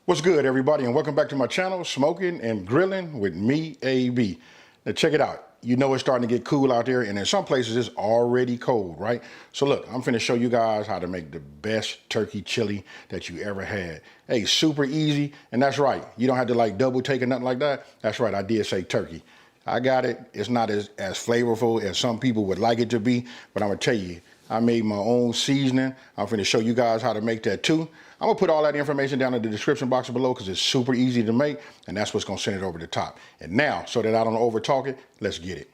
What's good, everybody, and welcome back to my channel, Smoking and Grilling with me, AB. Now check it out. You know it's starting to get cool out there, and in some places it's already cold, right? So look, I'm finna show you guys how to make the best turkey chili that you ever had. Hey, super easy, and that's right. You don't have to like double take or nothing like that. That's right, I did say turkey. I got it. It's not as flavorful as some people would like it to be, but I'm gonna tell you, I made my own seasoning. I'm finna show you guys how to make that too. I'm gonna put all that information down in the description box below because it's super easy to make, and that's what's gonna send it over the top. And now, so that I don't over talk it, let's get it.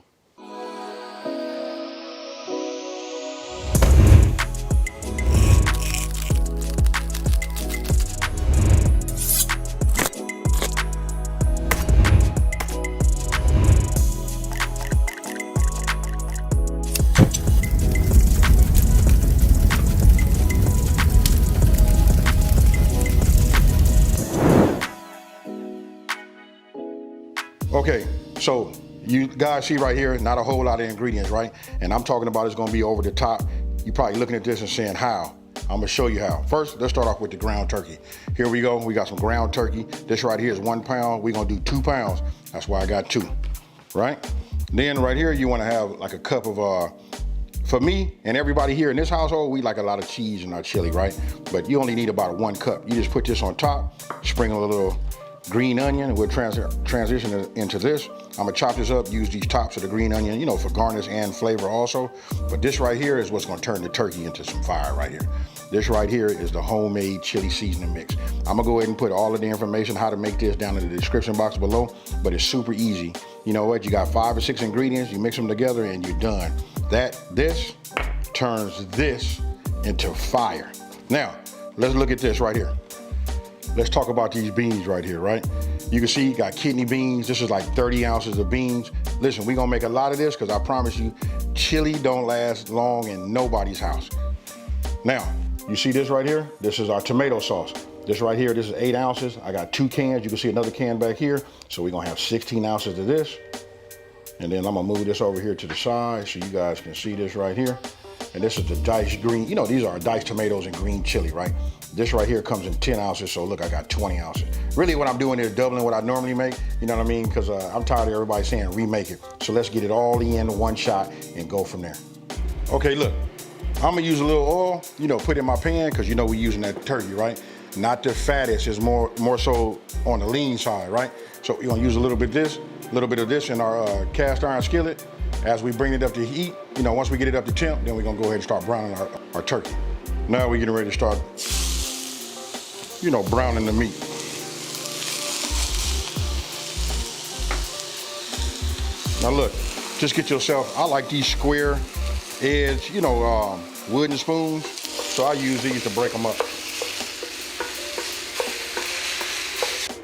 Okay, so you guys see right here, not a whole lot of ingredients, right? And I'm talking about it's gonna be over the top. You're probably looking at this and saying, how? I'm gonna show you how. First, let's start off with the ground turkey. Here we go, we got some ground turkey. This right here is 1 pound. We're gonna do 2 pounds. That's why I got 2, right? Then right here, you wanna have like a cup of, for me and everybody here in this household, we like a lot of cheese in our chili, right? But you only need about 1 cup. You just put this on top, sprinkle a little green onion. We'll transition into this. I'm gonna chop this up, use these tops of the green onion, you know, for garnish and flavor also. But this right here is what's gonna turn the turkey into some fire right here. This right here is the homemade chili seasoning mix. I'm gonna go ahead and put all of the information how to make this down in the description box below, but it's super easy. You know what, you got 5 or 6 ingredients, you mix them together and you're done. This turns this into fire. Now, let's look at this right here. Let's talk about these beans right here, right? You can see you got kidney beans. This is like 30 ounces of beans. Listen, we're gonna make a lot of this because I promise you, chili don't last long in nobody's house. Now, you see this right here? This is our tomato sauce. This right here, this is 8 ounces. I got 2 cans. You can see another can back here. So we're gonna have 16 ounces of this. And then I'm gonna move this over here to the side so you guys can see this right here. And this is the diced green, you know, these are diced tomatoes and green chili, right? This right here comes in 10 ounces, so look, I got 20 ounces. Really what I'm doing is doubling what I normally make, you know what I mean? Because I'm tired of everybody saying remake it. So let's get it all in one shot and go from there. Okay, look, I'm gonna use a little oil, you know, put in my pan, because you know we're using that turkey, right? Not the fattest, it's more so on the lean side, right? So we're gonna use a little bit of this in our cast iron skillet. As we bring it up to heat, you know, once we get it up to temp, then we're gonna go ahead and start browning our turkey. Now we're getting ready to start, you know, browning the meat. Now look, just get yourself, I like these square edge, you know, wooden spoons. So I use these to break them up.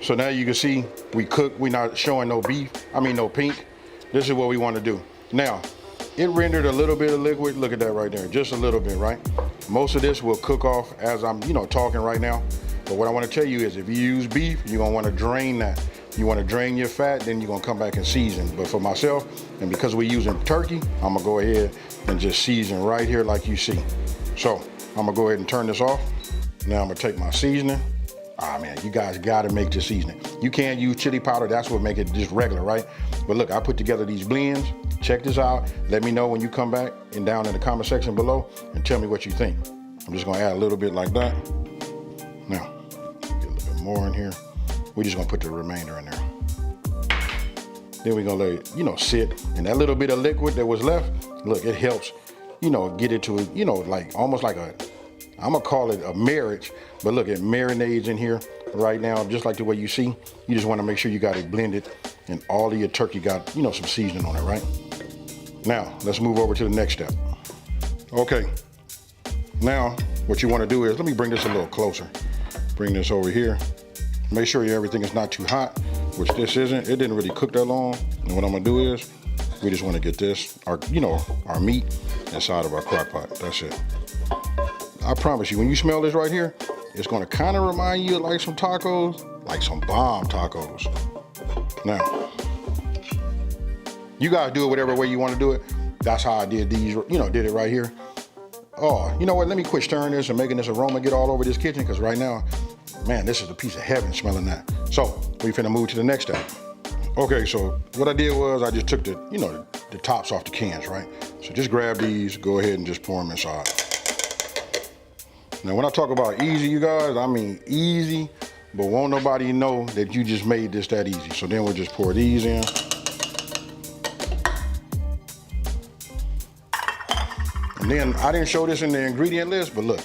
So now you can see we cook, we're not showing no pink. This is what we want to do. Now, it rendered a little bit of liquid. Look at that right there, just a little bit, right? Most of this will cook off as I'm, you know, talking right now. But what I want to tell you is if you use beef, you're gonna want to drain that. You want to drain your fat, then you're gonna come back and season. But for myself, and because we're using turkey, I'm gonna go ahead and just season right here like you see. So I'm gonna go ahead and turn this off. Now I'm gonna take my seasoning. Ah man, you guys gotta make this seasoning. You can't use chili powder, that's what make it just regular, right? But look, I put together these blends. Check this out. Let me know when you come back and down in the comment section below and tell me what you think. I'm just gonna add a little bit like that. Now, get a little bit more in here. We're just gonna put the remainder in there. Then we're gonna let it, you know, sit. And that little bit of liquid that was left, look, it helps, you know, get it to, you know, like almost like a, I'm gonna call it a marriage, but look, it marinades in here right now, just like the way you see. You just wanna make sure you got it blended and all of your turkey got, you know, some seasoning on it, right? Now, let's move over to the next step. Okay, now what you wanna do is, let me bring this a little closer. Bring this over here. Make sure everything is not too hot, which this isn't. It didn't really cook that long. And what I'm gonna do is, we just wanna get this, our meat inside of our crock pot, that's it. I promise you, when you smell this right here, it's gonna kind of remind you of like some tacos, like some bomb tacos. Now, you guys do it whatever way you wanna do it. That's how I did these, you know, did it right here. Oh, you know what? Let me quit stirring this and making this aroma get all over this kitchen, because right now Man, this is a piece of heaven smelling that. So we finna move to the next step. Okay, so what I did was I just took the, the tops off the cans, right? So just grab these, go ahead and just pour them inside. Now when I talk about easy, you guys, I mean easy, but won't nobody know that you just made this that easy. So then we'll just pour these in. And then I didn't show this in the ingredient list, but look,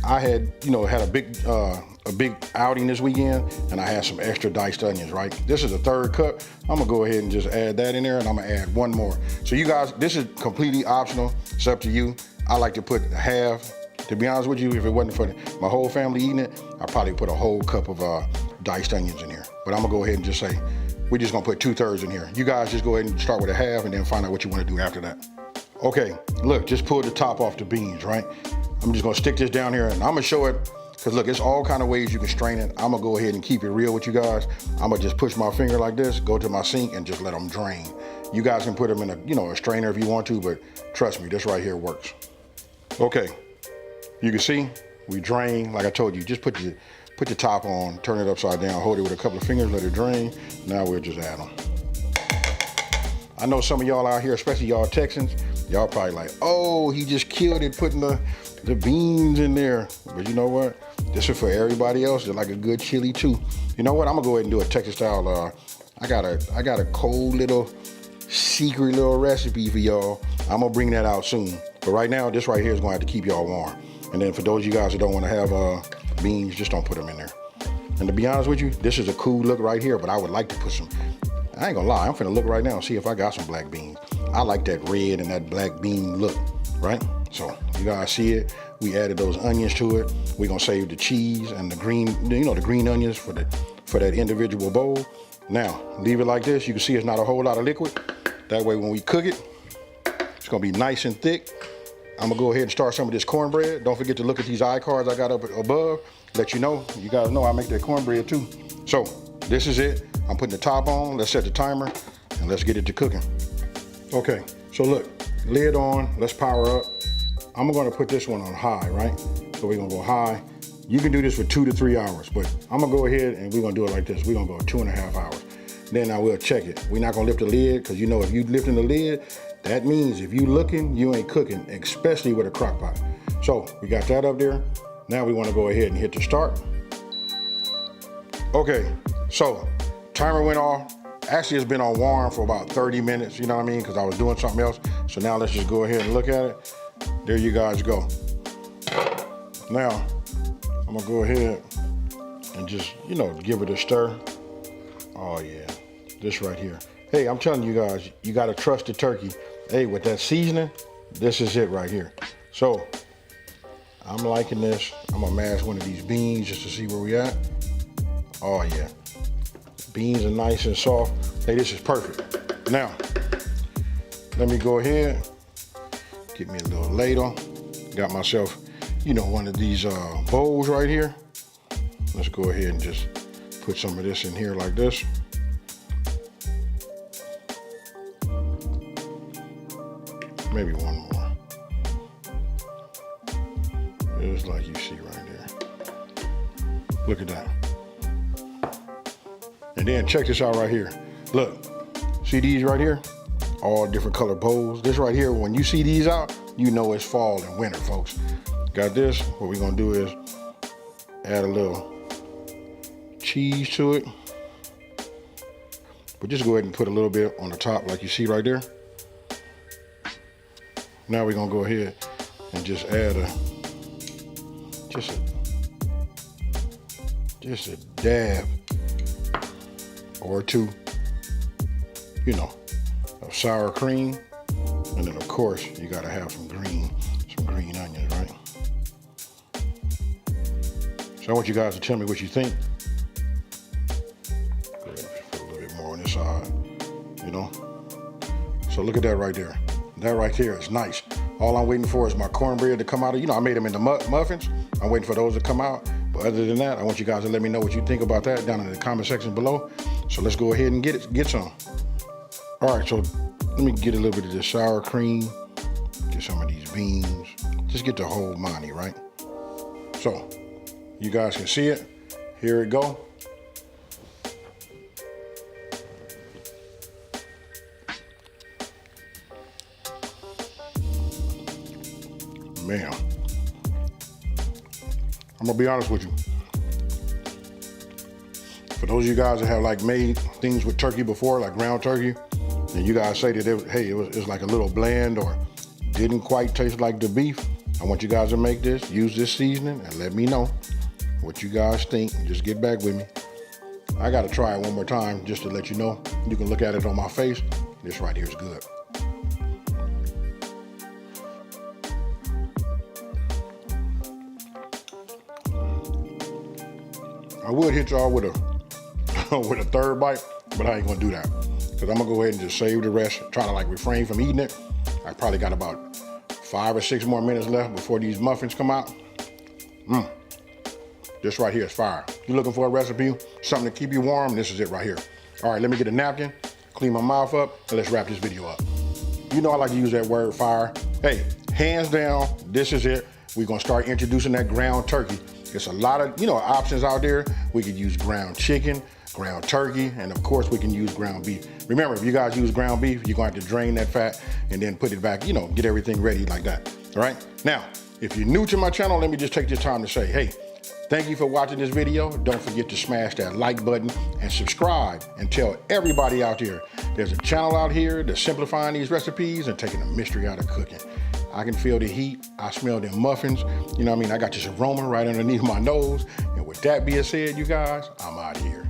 I had, had a big outing this weekend, and I had some extra diced onions, right? This is a third cup. I'm gonna go ahead and just add that in there, and I'm gonna add one more. So you guys, this is completely optional. It's up to you. I like to put half. To be honest with you, if it wasn't for my whole family eating it, I'd probably put a whole cup of diced onions in here. But I'm gonna go ahead and just say, we're just gonna put 2/3 in here. You guys just go ahead and start with a half and then find out what you wanna do after that. Okay, look, just pull the top off the beans, right? I'm just gonna stick this down here and I'm gonna show it, because look, it's all kind of ways you can strain it. I'm gonna go ahead and keep it real with you guys. I'm gonna just push my finger like this, go to my sink and just let them drain. You guys can put them in a strainer if you want to, but trust me, this right here works. Okay, you can see we drain, like I told you, just put the top on, turn it upside down, hold it with a couple of fingers, let it drain. Now we'll just add them. I know some of y'all out here, especially y'all Texans, y'all probably like, oh, he just killed it putting the beans in there. But you know what? This is for everybody else. They like a good chili too. You know what? I'm gonna go ahead and do a Texas style. I got a cold little secret little recipe for y'all. I'm gonna bring that out soon. But right now, this right here is gonna have to keep y'all warm. And then for those of you guys that don't want to have beans, just don't put them in there. And to be honest with you, this is a cool look right here, but I would like to put some, I ain't gonna lie, I'm finna look right now and see if I got some black beans. I like that red and that black bean look, right? So you guys see it. We added those onions to it. We're gonna save the cheese and the green, the green onions for that individual bowl. Now, leave it like this. You can see it's not a whole lot of liquid. That way when we cook it, it's gonna be nice and thick. I'm gonna go ahead and start some of this cornbread. Don't forget to look at these iCards I got up above. Let you know, you guys know I make that cornbread too. So this is it. I'm putting the top on. Let's set the timer and let's get it to cooking. Okay, so look, lid on, let's power up. I'm gonna put this one on high, right? So we're gonna go high. You can do this for 2 to 3 hours, but I'm gonna go ahead and we're gonna do it like this. We're gonna go 2.5 hours. Then I will check it. We're not gonna lift the lid, because if you lifting the lid, that means if you looking, you ain't cooking, especially with a crock pot. So we got that up there. Now we wanna go ahead and hit the start. Okay, so timer went off. Actually, it's been on warm for about 30 minutes, you know what I mean? Because I was doing something else. So now let's just go ahead and look at it. There you guys go. Now, I'm gonna go ahead and just, give it a stir. Oh yeah, this right here. Hey, I'm telling you guys, you gotta trust the turkey. Hey, with that seasoning, this is it right here. So, I'm liking this. I'm gonna mash one of these beans just to see where we at. Oh yeah. Beans are nice and soft. Hey, this is perfect. Now, let me go ahead, get me a little ladle. Got myself, one of these bowls right here. Let's go ahead and just put some of this in here like this. Maybe one more. Just like you see right there. Look at that. And then check this out right here. Look, see these right here? All different color bowls. This right here, when you see these out, you know it's fall and winter, folks. Got this. What we're gonna do is add a little cheese to it. But just go ahead and put a little bit on the top like you see right there. Now we're gonna go ahead and just add just a dab or two, of sour cream. And then of course, you gotta have some green onions, right? So I want you guys to tell me what you think. Go ahead and put a little bit more on this side, So look at that right there. That right there is nice. All I'm waiting for is my cornbread to come out. I made them into muffins. I'm waiting for those to come out. But other than that, I want you guys to let me know what you think about that down in the comment section below. So let's go ahead and get some. All right, so let me get a little bit of this sour cream, get some of these beans, just get the whole monty, right? So you guys can see it. Here it go. Man, I'm gonna be honest with you. For those of you guys that have like made things with turkey before, like ground turkey, and you guys say that it was like a little bland or didn't quite taste like the beef, I want you guys to make this, use this seasoning, and let me know what you guys think. Just get back with me. I gotta try it one more time just to let you know. You can look at it on my face. This right here is good. I would hit y'all with a with a third bite, but I ain't gonna do that. Because I'm gonna go ahead and just save the rest, try to like refrain from eating it. I probably got about 5 or 6 more minutes left before these muffins come out. This right here is fire. You're looking for a recipe, something to keep you warm, this is it right here. All right, let me get a napkin, clean my mouth up, and let's wrap this video up. You know I like to use that word fire. Hey, hands down, this is it. We're gonna start introducing that ground turkey. There's a lot of, options out there. We could use ground chicken, ground turkey, and of course we can use ground beef. Remember, if you guys use ground beef, you're gonna have to drain that fat and then put it back, get everything ready like that, all right? Now, if you're new to my channel, let me just take this time to say, hey, thank you for watching this video. Don't forget to smash that like button and subscribe and tell everybody out there there's a channel out here that's simplifying these recipes and taking the mystery out of cooking. I can feel the heat. I smell them muffins. You know what I mean? I got this aroma right underneath my nose. And with that being said, you guys, I'm out of here.